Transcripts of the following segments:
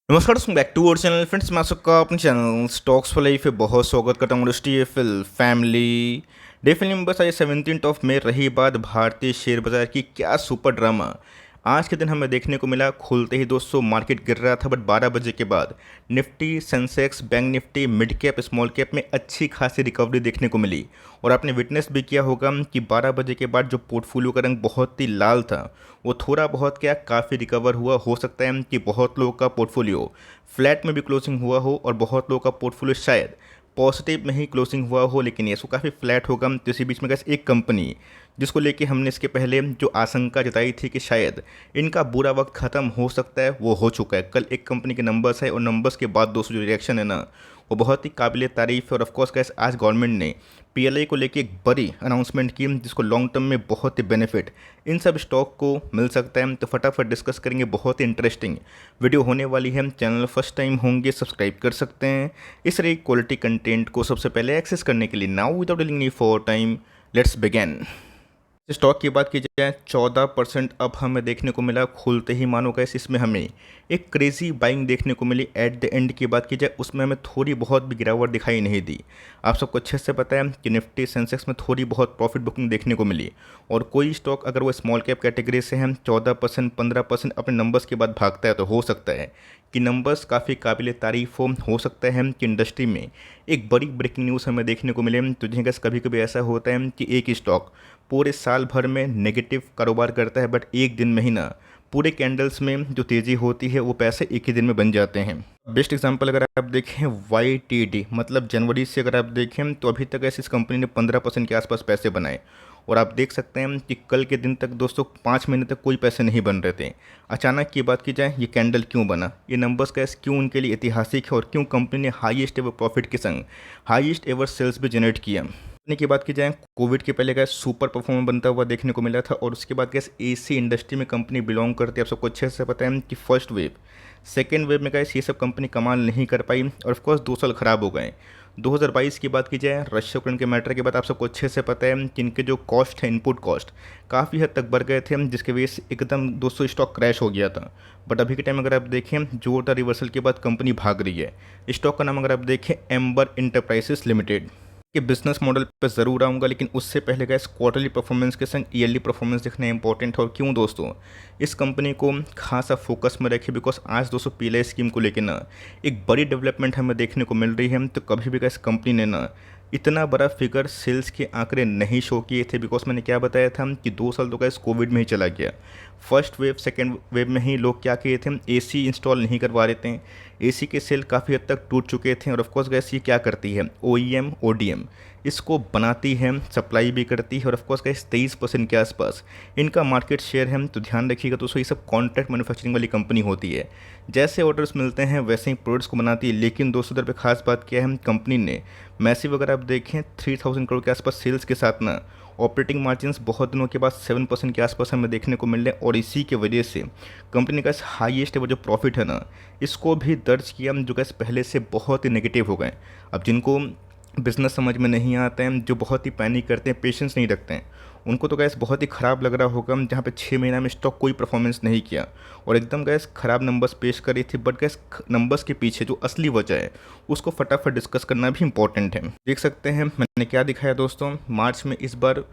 नमस्कार दोस्तों, back to our channel. Friends, मैं सबका अपने चैनल स्टॉक्स फॉर लाइफ पे बहुत स्वागत करता हूँ। TFL फैमिली डेफिनेटली मेंबर्स, आज 17 मई रही बात भारतीय शेयर बाजार की, क्या सुपर ड्रामा आज के दिन हमें देखने को मिला। खुलते ही दोस्तों मार्केट गिर रहा था, बट 12 बजे के बाद Nifty, Sensex, bank Nifty, mid cap, small cap में अच्छी खासी रिकवरी देखने को मिली। और आपने विटनेस भी किया होगा कि 12 बजे के बाद जो पोर्टफोलियो का रंग बहुत ही लाल था, वो थोड़ा बहुत क्या काफ़ी रिकवर हुआ। हो सकता है कि बहुत लोगों का पोर्टफोलियो फ्लैट में भी क्लोजिंग हुआ हो और बहुत लोगों का पोर्टफोलियो शायद पॉजिटिव में ही क्लोजिंग हुआ हो, लेकिन ये सो काफ़ी फ्लैट होगा। तो इसी बीच में गैस एक कंपनी जिसको लेके हमने इसके पहले जो आशंका जताई थी कि शायद इनका बुरा वक्त ख़त्म हो सकता है, वो हो चुका है। कल एक कंपनी के नंबर्स है और नंबर्स के बाद दोस्तों जो रिएक्शन है ना, वो बहुत ही काबिल तारीफ़ है। और ऑफकोर्स गैस आज गवर्नमेंट ने PLI को लेके एक बड़ी अनाउंसमेंट की, जिसको लॉन्ग टर्म में बहुत ही बेनिफिट इन सब स्टॉक को मिल सकता है। तो फटाफट डिस्कस करेंगे, बहुत ही इंटरेस्टिंग वीडियो होने वाली है। चैनल फर्स्ट टाइम होंगे सब्सक्राइब कर सकते हैं इस तरह क्वालिटी कंटेंट को सबसे पहले एक्सेस करने के लिए। Now without dealing any for time, let's begin. Stock की बात की जाए, 14% अब हमें देखने को मिला खुलते ही। मानो कैसे इसमें हमें एक क्रेजी बाइंग देखने को मिली। एट द एंड की बात की जाए, उसमें हमें थोड़ी बहुत भी गिरावट दिखाई नहीं दी। आप सबको अच्छे से पता है कि निफ्टी, सेंसेक्स में थोड़ी बहुत प्रॉफिट बुकिंग देखने को मिली। और कोई स्टॉक अगर वो स्मॉल कैप कैटेगरी से है, 14%, 15% अपने नंबर्स के बाद भागता है, तो हो सकता है कि नंबर्स काफ़ी काबिल तारीफ हो सकता है कि इंडस्ट्री में एक बड़ी ब्रेकिंग न्यूज़ हमें देखने को मिले। तो जिन्हें कभी कभी ऐसा होता है कि एक स्टॉक पूरे साल भर में नेगेटिव कारोबार करता है, बट एक दिन में ही ना पूरे कैंडल्स में जो तेज़ी होती है वो पैसे एक ही दिन में बन जाते हैं। बेस्ट एग्जांपल अगर आप देखें, YTD मतलब जनवरी से अगर आप देखें तो अभी तक ऐसी इस कंपनी ने 15% के आसपास पैसे बनाए। और आप देख सकते हैं कि कल के दिन तक दोस्तों 5 महीने तक कोई पैसे नहीं बन रहे थे। अचानक की बात की जाए, ये कैंडल क्यों बना, ये नंबर्स का क्यों उनके लिए ऐतिहासिक है, और क्यों कंपनी ने हाईएस्ट एवर प्रॉफिट के संग हाईएस्ट एवर सेल्स भी जनरेट किया। कंपनी की बात की जाए, कोविड के पहले गैस सुपर परफॉर्मर बनता हुआ देखने को मिला था। और उसके बाद गैस AC इंडस्ट्री में कंपनी बिलोंग करती है। आप सबको अच्छे से पता है कि फर्स्ट वेव, सेकेंड वेव में गैस ये सब कंपनी कमाल नहीं कर पाई, और ऑफकोर्स 2 साल खराब हो गए। 2022 की बात की जाए, रशिया यूक्रेन के मैटर के बाद आप सबको अच्छे से पता है कि इनके जो कॉस्ट है, इनपुट कॉस्ट काफ़ी हद तक बढ़ गए थे, जिसके वजह से एकदम 200 स्टॉक क्रैश हो गया था। बट अभी के टाइम अगर आप देखें, जोरदार रिवर्सल के बाद कंपनी भाग रही है। स्टॉक का नाम अगर आप देखें, एम्बर इंटरप्राइजेस लिमिटेड के बिजनेस मॉडल पे ज़रूर आऊँगा, लेकिन उससे पहले गैस क्वार्टरली परफॉर्मेंस के संग ईयरली परफॉर्मेंस देखना इंपॉर्टेंट है। और क्यों दोस्तों इस कंपनी को खासा फोकस में रखें, बिकॉज आज दोस्तों PLI स्कीम को लेकर ना एक बड़ी डेवलपमेंट हमें देखने को मिल रही है। तो कभी भी गैस कंपनी ने ना इतना बड़ा फिगर सेल्स के आंकड़े नहीं शो किए थे, बिकॉज मैंने क्या बताया था कि 2 साल तो गैस कोविड में ही चला गया। फर्स्ट वेव, सेकेंड वेव में ही लोग क्या किए थे, AC इंस्टॉल नहीं करवा रहे थे। AC के सेल काफ़ी हद तक टूट चुके थे। और ऑफकोर्स गैस ये क्या करती है, OEM ODM इसको बनाती है, सप्लाई भी करती है। और ऑफकोर्स गैस 23% के आसपास इनका मार्केट शेयर है। तो ध्यान रखिएगा दोस्तों, ये सब कॉन्ट्रैक्ट मैन्युफैक्चरिंग वाली कंपनी होती है। जैसे ऑर्डर्स मिलते हैं वैसे ही प्रोडक्ट्स को बनाती है। लेकिन दोस्तों इधर पे खास बात क्या है, कंपनी ने मैसिव अगर आप देखें 3000 करोड़ के आसपास सेल्स के साथ ना ऑपरेटिंग मार्जिन्स बहुत दिनों के बाद 7% के आसपास हमें देखने को मिल रहे हैं। और इसी के वजह से कंपनी का हाईएस्ट वो जो प्रॉफिट है ना, इसको भी दर्ज किया, जो गैस पहले से बहुत ही नेगेटिव हो गए। अब जिनको बिज़नेस समझ में नहीं आते हैं, जो बहुत ही पैनिक करते हैं, पेशेंस नहीं रखते हैं, उनको तो गैस बहुत ही ख़राब लग रहा होगा, जहाँ पे 6 महीना में स्टॉक कोई परफॉर्मेंस नहीं किया और एकदम गैस ख़राब नंबर्स पेश करी थी। बट गैस नंबर्स के पीछे जो असली वजह है उसको फटाफट डिस्कस करना भी इंपॉर्टेंट है। देख सकते हैं मैंने क्या दिखाया दोस्तों, मार्च में इस बार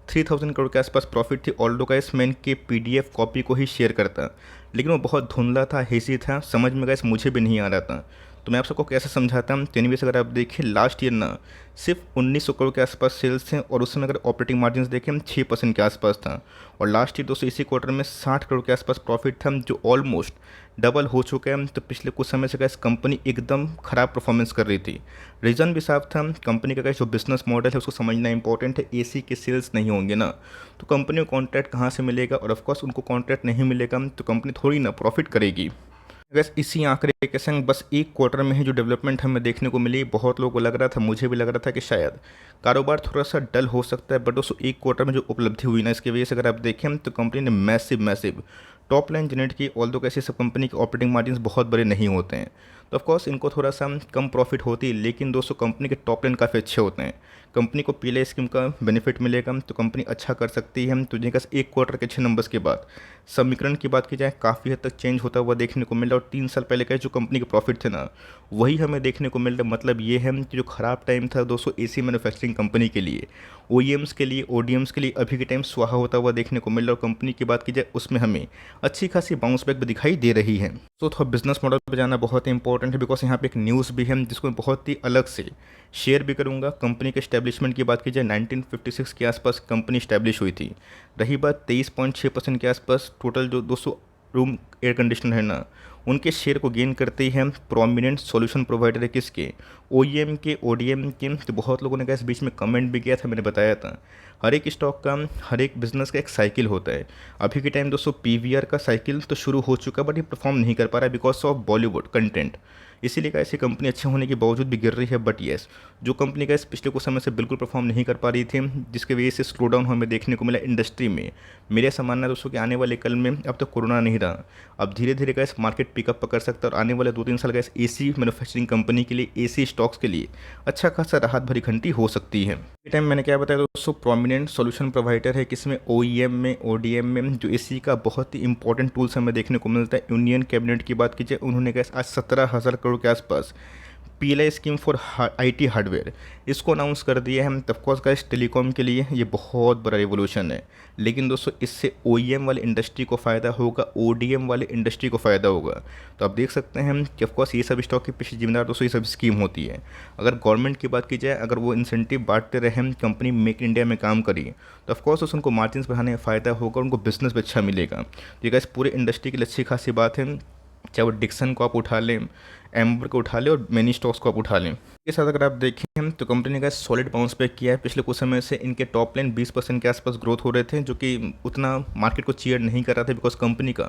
3000 करोड़ के आसपास प्रॉफिट थी। ऑल्डो गैस मैं इनके PDF कॉपी को ही शेयर करता, लेकिन वो बहुत धुंधला था, हेजी था, समझ में गैस मुझे भी नहीं आ रहा था। तो मैं आप सबको कैसे समझाता हूँ। एनीवेज अगर आप देखें लास्ट ईयर ना सिर्फ 1900 करोड़ के आसपास सेल्स थे, और उस समय अगर ऑपरेटिंग मार्जिन देखें 6% के आसपास था। और लास्ट ईयर दोस्तों इसी क्वार्टर में 60 करोड़ के आसपास प्रॉफिट था, जो ऑलमोस्ट डबल हो चुका है। तो पिछले कुछ समय से गैस कंपनी एकदम ख़राब परफॉर्मेंस कर रही थी। रीज़न भी साफ था, कंपनी का जो बिजनेस मॉडल है उसको समझना इंपॉर्टेंट है। AC के सेल्स नहीं होंगे ना तो कंपनी को कॉन्ट्रैक्ट कहाँ से मिलेगा, और ऑफकोर्स उनको कॉन्ट्रैक्ट नहीं मिलेगा तो कंपनी थोड़ी ना प्रॉफिट करेगी। बस इसी आंकड़े के संग बस एक क्वार्टर में ही जो डेवलपमेंट हमें देखने को मिली, बहुत लोगों को लग रहा था, मुझे भी लग रहा था कि शायद कारोबार थोड़ा सा डल हो सकता है। बट दोस्तों एक क्वार्टर में जो उपलब्धि हुई ना, इसकी वजह से अगर आप देखें तो कंपनी ने मैसिव टॉप लाइन जनरेट की। ऑल्दो कैसे सब कंपनी के ऑपरेटिंग मार्जिन बहुत बड़े नहीं होते हैं। तो ऑफकोर्स इनको थोड़ा सा कम प्रॉफिट होती है, लेकिन दोस्तों कंपनी के टॉप लाइन काफ़ी अच्छे होते हैं। कंपनी को पीएलआई स्कीम का बेनिफिट मिलेगा तो कंपनी अच्छा कर सकती है। तो जिनका एक क्वार्टर के अच्छे नंबर्स के बाद समीकरण की बात की जाए काफ़ी हद तक चेंज होता हुआ देखने को मिल रहा है। और 3 साल पहले का जो कंपनी के प्रॉफिट थे ना, वही हमें देखने को मिल रहा है। मतलब ये है कि जो ख़राब टाइम था दोस्तों एसी मैन्युफैक्चरिंग कंपनी के लिए, ओईएम्स के लिए, ओडीएम्स के लिए, अभी के टाइम स्वाहा होता हुआ देखने को मिल रहा है। और कंपनी की बात की जाए उसमें हमें अच्छी खासी बाउंस बैक भी दिखाई दे रही है। तो थोड़ा बिजनेस मॉडल पे जाना बहुत ही इंपॉर्टेंट है, बिकॉज यहाँ पे एक न्यूज़ भी है जिसको मैं बहुत ही अलग से शेयर भी करूँगा। कंपनी के इस्टेब्लिशमेंट की बात की जाए 1956 के आसपास कंपनी इस्टेब्लिश हुई थी। रही बात 23.6% के आसपास टोटल जो 200 रूम एयर कंडीशनर है ना, उनके शेयर को गेन करते ही हम प्रोमिनेंट सॉल्यूशन प्रोवाइडर है किसके, ओईएम के, ओडीएम के। तो बहुत लोगों ने कहा इस बीच में कमेंट भी किया था, मैंने बताया था हर एक स्टॉक का, हर एक बिजनेस का एक साइकिल होता है। अभी के टाइम दोस्तों पीवीआर का साइकिल तो शुरू हो चुका है, बट ये परफॉर्म नहीं कर पा रहा है बिकॉज ऑफ बॉलीवुड कंटेंट। इसीलिए ऐसी कंपनी अच्छे होने के बावजूद भी गिर रही है। बट येस, जो कंपनी का इस पिछले कुछ समय से बिल्कुल परफॉर्म नहीं कर पा रही थी, जिसकी वजह से स्लो डाउन हमें देखने को मिला इंडस्ट्री में। मेरे ऐसा मानना है दोस्तों कि आने वाले कल में, अब तो कोरोना नहीं रहा, अब धीरे धीरे का इस मार्केट पिकअप पकड़ सकता है। और आने वाले 2-3 साल का इस एसी मैन्युफैक्चरिंग कंपनी के लिए, एसी स्टॉक्स के लिए अच्छा खासा राहत भरी घंटी हो सकती है। इस टाइम मैंने क्या बताया दोस्तों, प्रोमिनेंट सॉल्यूशन प्रोवाइडर है किसमें, ओईएम में, ओडीएम में। जो एसी का बहुत ही इंपॉर्टेंट टूल्स हमें देखने को मिलता है। यूनियन कैबिनेट की बात कीजिए, उन्होंने कहा आज 17,000 करोड़ के आसपास PLI scheme for IT hardware इसको अनाउंस कर दिया है। तब कोर्स का इस टेलीकॉम के लिए ये बहुत बड़ा रिवोल्यूशन है। लेकिन दोस्तों इससे ओईएम वाले इंडस्ट्री को फ़ायदा होगा, ओडीएम वाले इंडस्ट्री को फ़ायदा होगा। तो आप देख सकते हैं कि ऑफकोर्स ये सब स्टॉक के पीछे जिम्मेदार दोस्तों ये सब स्कीम होती है। अगर गवर्नमेंट की बात की जाए, अगर वो इंसेंटिव बांटते रहे, कंपनी मेक इन इंडिया में काम करी, तो ऑफकोर्स उनको मार्जिन बढ़ाने में फ़ायदा होगा, उनको बिजनेस भी अच्छा मिलेगा। तो ये इस पूरे इंडस्ट्री की लिए अच्छी खासी बात है। चाहे वो डिक्सन को आप उठा लें, एम्बर को उठा लें, और मेनी स्टॉक्स को आप उठा लें। इसके साथ अगर आप देखें तो कंपनी का सॉलिड बाउंस बैक किया है। पिछले कुछ समय से इनके टॉप लाइन 20% के आसपास ग्रोथ हो रहे थे, जो कि उतना मार्केट को चीयर नहीं कर रहा था बिकॉज कंपनी का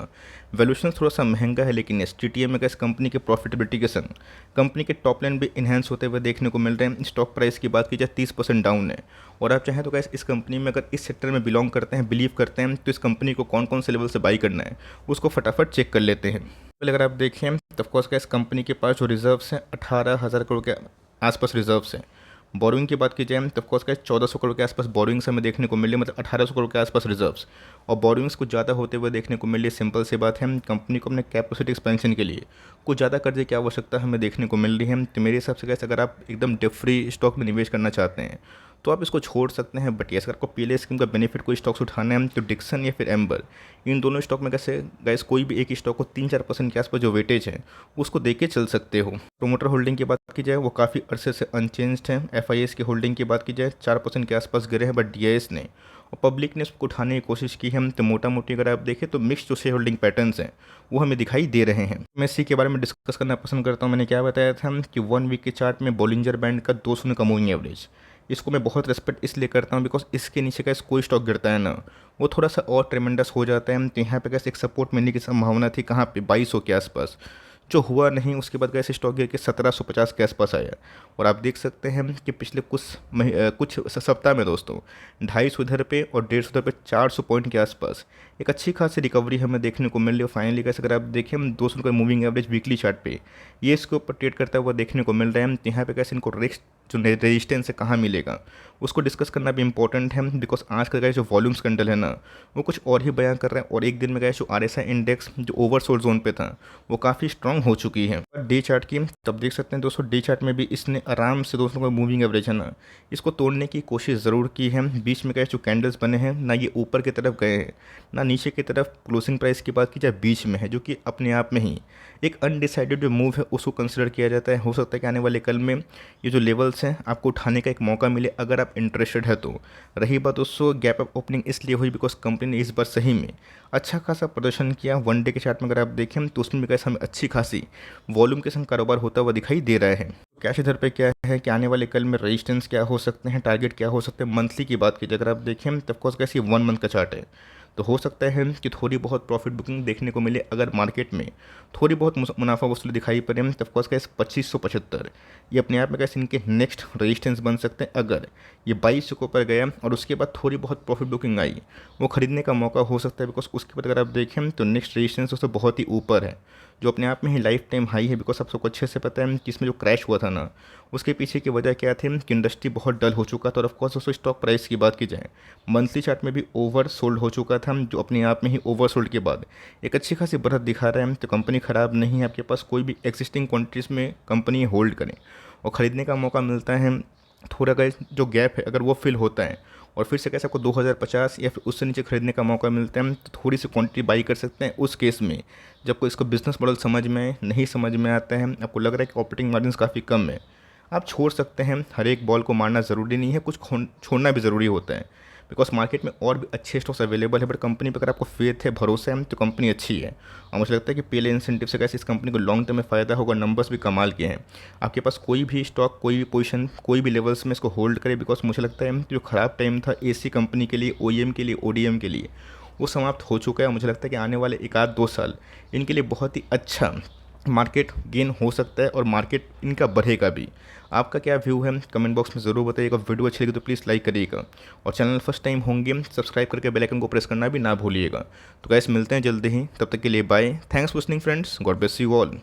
वैल्यूएशन थोड़ा सा महंगा है। लेकिन एस टीटीएम में इस कंपनी के प्रॉफिटेबिलिटी के संग कंपनी के टॉप लाइन भी इन्हेंस होते हुए देखने को मिल रहे हैं। स्टॉक प्राइस की बात की जाए 30% डाउन है। और आप चाहें तो कैसे इस कंपनी में अगर इस सेक्टर में बिलोंग करते हैं, बिलीव करते हैं, तो इस कंपनी को कौन कौन से लेवल से बाई करना है उसको फटाफट चेक कर लेते हैं। पहले अगर आप देखें तो ऑफकोर्स का इस कंपनी के पास जो रिजर्व्स हैं 18,000 करोड़ के आसपास रिजर्व्स हैं। बोरोइंग की बात की जाए तो ऑफकोर्स का 1400 करोड़ के आसपास बोरोइंग्स हमें देखने को मिले, मतलब 1800 करोड़ के आसपास रिजर्व्स। और बोरोइंग्स कुछ ज़्यादा होते हुए देखने को मिले। सिंपल सी बात है, कंपनी को अपने कैपेसिटी एक्सपेंशन के लिए कुछ ज़्यादा कर्जे की आवश्यकता हमें देखने को मिल रही है। तो मेरे हिसाब से कैसे अगर आप एकदम डेट फ्री स्टॉक में निवेश करना चाहते हैं तो आप इसको छोड़ सकते हैं। बट यस, अगर आपको पीएलआई स्कीम का बेनिफिट कोई स्टॉक्स उठाना है तो डिक्सन या फिर एम्बर, इन दोनों स्टॉक में कैसे गाइस कोई भी एक स्टॉक को 3-4% के आसपास जो वेटेज है उसको देके चल सकते हो। प्रोमोटर होल्डिंग की बात की जाए वो काफ़ी अरसे से अनचेंज्ड है। एफआईएस की होल्डिंग की बात की जाए 4% के आसपास गिरे हैं, बट डीआईएस ने और पब्लिक ने उसको उठाने की कोशिश की है। तो मोटा मोटी अगर आप देखें तो मिक्स जो शेयर होल्डिंग पैटर्न्स हैं वो हमें दिखाई दे रहे हैं। मैं इसी के बारे में डिस्कस करना पसंद करता हूँ। मैंने क्या बताया था कि 1 वीक के चार्ट में बॉलिंजर बैंड का 200 का मूविंग एवरेज, इसको मैं बहुत रिस्पेक्ट इसलिए करता हूँ बिकॉज इसके नीचे का कोई स्टॉक गिरता है ना वो थोड़ा सा और ट्रेमेंडस हो जाता है। तो यहाँ पे कैसे एक सपोर्ट मिलने की संभावना थी कहाँ पे 2200 के आसपास, जो हुआ नहीं। उसके बाद कैसे स्टॉक गिर के 1750 के आसपास आया। और आप देख सकते हैं कि पिछले कुछ सप्ताह में दोस्तों 250 इधर पे और 150 उधर पे 400 पॉइंट के आसपास एक अच्छी खासी रिकवरी हमें देखने को मिल रही है। फाइनली कैसे अगर आप देखें हम 200 का मूविंग एवरेज वीकली चार्ट पे ये इसके ऊपर ट्रेड करता हुआ देखने को मिल रहा है। यहाँ पे कैसे इनको जो रेजिस्टेंस है कहाँ मिलेगा उसको डिस्कस करना भी इंपॉर्टेंट है बिकॉज आज का जो वॉल्यूम्स कैंडल है ना वो कुछ और ही बयां कर रहा है। और एक दिन में गए जो आरएसआई इंडेक्स जो ओवरसोल्ड जोन पे था वो काफ़ी स्ट्रांग हो चुकी है। डे चार्ट की तब देख सकते हैं दोस्तों, डे चार्ट में भी इसने आराम से दोस्तों का मूविंग एवरेज है ना इसको तोड़ने की कोशिश ज़रूर की है। बीच में गए जो कैंडल्स बने हैं ना ये ऊपर की तरफ गए हैं ना नीचे की तरफ। क्लोजिंग प्राइस की बात की जाए बीच में है, जो कि अपने आप में ही एक अनडिसाइडेड जो मूव है उसको कंसिडर किया जाता है। हो सकता है कि आने वाले कल में ये जो लेवल्स हैं आपको उठाने का एक मौका मिले अगर आप इंटरेस्टेड है तो। रही बात दोस्तों गैप अप ओपनिंग इसलिए हुई बिकॉज कंपनी ने इस बार सही में अच्छा खासा प्रदर्शन किया। 1 डे के चार्ट में अगर आप देखें तो उसमें भी कैसे हमें अच्छी खासी वॉल्यूम के संग कारोबार होता हुआ दिखाई दे रहा है। कैश इधर पे क्या है कि आने वाले कल में रेजिस्टेंस क्या हो सकते हैं, टारगेट क्या हो सकते हैं। मंथली की बात कीजिए अगर आप देखें तो ऑफकोर्स कैसी 1 मंथ का चार्ट है तो हो सकता है कि थोड़ी बहुत प्रॉफिट बुकिंग देखने को मिले। अगर मार्केट में थोड़ी बहुत मुनाफा वसूली दिखाई पड़े तो ऑफकोर्स कैसे 2575 ये अपने आप में कैसे इनके नेक्स्ट रेजिस्टेंस बन सकते हैं। अगर ये 2200 के ऊपर गया और उसके बाद थोड़ी बहुत प्रॉफिट बुकिंग आई वो खरीदने का मौका हो सकता है बिकॉज उसके बाद अगर आप देखें तो नेक्स्ट रेजिस्टेंस उससे बहुत ही ऊपर है, जो अपने आप में ही लाइफ टाइम हाई है, बिकॉज आप सबको अच्छे से पता है कि इसमें जो क्रैश हुआ था ना, उसके पीछे की वजह क्या थी कि इंडस्ट्री बहुत डल हो चुका था। और ऑफकोर्स उसको स्टॉक प्राइस की बात की जाए, मंथली चार्ट में भी ओवर सोल्ड हो चुका था, जो अपने आप में ही ओवर सोल्ड के बाद एक अच्छी खासी बढ़त दिखा रहा है। तो कंपनी ख़राब नहीं है, आपके पास कोई भी एग्जिस्टिंग क्वांटिटीज़ में कंपनी होल्ड करें और ख़रीदने का मौका मिलता है। थोड़ा अगर जो गैप है अगर वो फिल होता है और फिर से कैसे आपको 2050 या फिर उससे नीचे खरीदने का मौका मिलता है, तो थोड़ी सी क्वांटिटी बाई कर सकते हैं उस केस में, जब कोई इसका बिजनेस मॉडल समझ में नहीं समझ में आता है, आपको लग रहा है कि ऑपरेटिंग मार्जिन काफ़ी कम है, आप छोड़ सकते हैं। हर एक बॉल को मारना ज़रूरी नहीं है, कुछ छोड़ना भी ज़रूरी होता है, बिकॉज मार्केट में और भी अच्छे स्टॉक्स अवेलेबल है। बट कंपनी पर अगर आपको फेथ है, भरोसा है, तो कंपनी अच्छी है। और मुझे लगता है कि पहले इंसेंटिव से कैसे इस कंपनी को लॉन्ग टर्म में फ़ायदा होगा, नंबर्स भी कमाल के हैं। आपके पास कोई भी स्टॉक, कोई भी पोजीशन, कोई भी लेवल्स में इसको होल्ड करे, बिकॉज मुझे लगता है कि जो ख़राब टाइम था एसी कंपनी के लिए, ओईएम के लिए, ओडीएम के लिए, वो समाप्त हो चुका है। और मुझे लगता है कि आने वाले 1-2 साल इनके लिए बहुत ही अच्छा मार्केट गेन हो सकता है और मार्केट इनका बढ़ेगा भी। आपका क्या व्यू है कमेंट बॉक्स में ज़रूर बताइएगा। वीडियो अच्छी लगी तो प्लीज़ लाइक करिएगा और चैनल फर्स्ट टाइम होंगे सब्सक्राइब करके बेल आइकन को प्रेस करना भी ना भूलिएगा। तो गाइस मिलते हैं जल्दी ही, तब तक के लिए bye. Thanks for listening friends, God bless you all.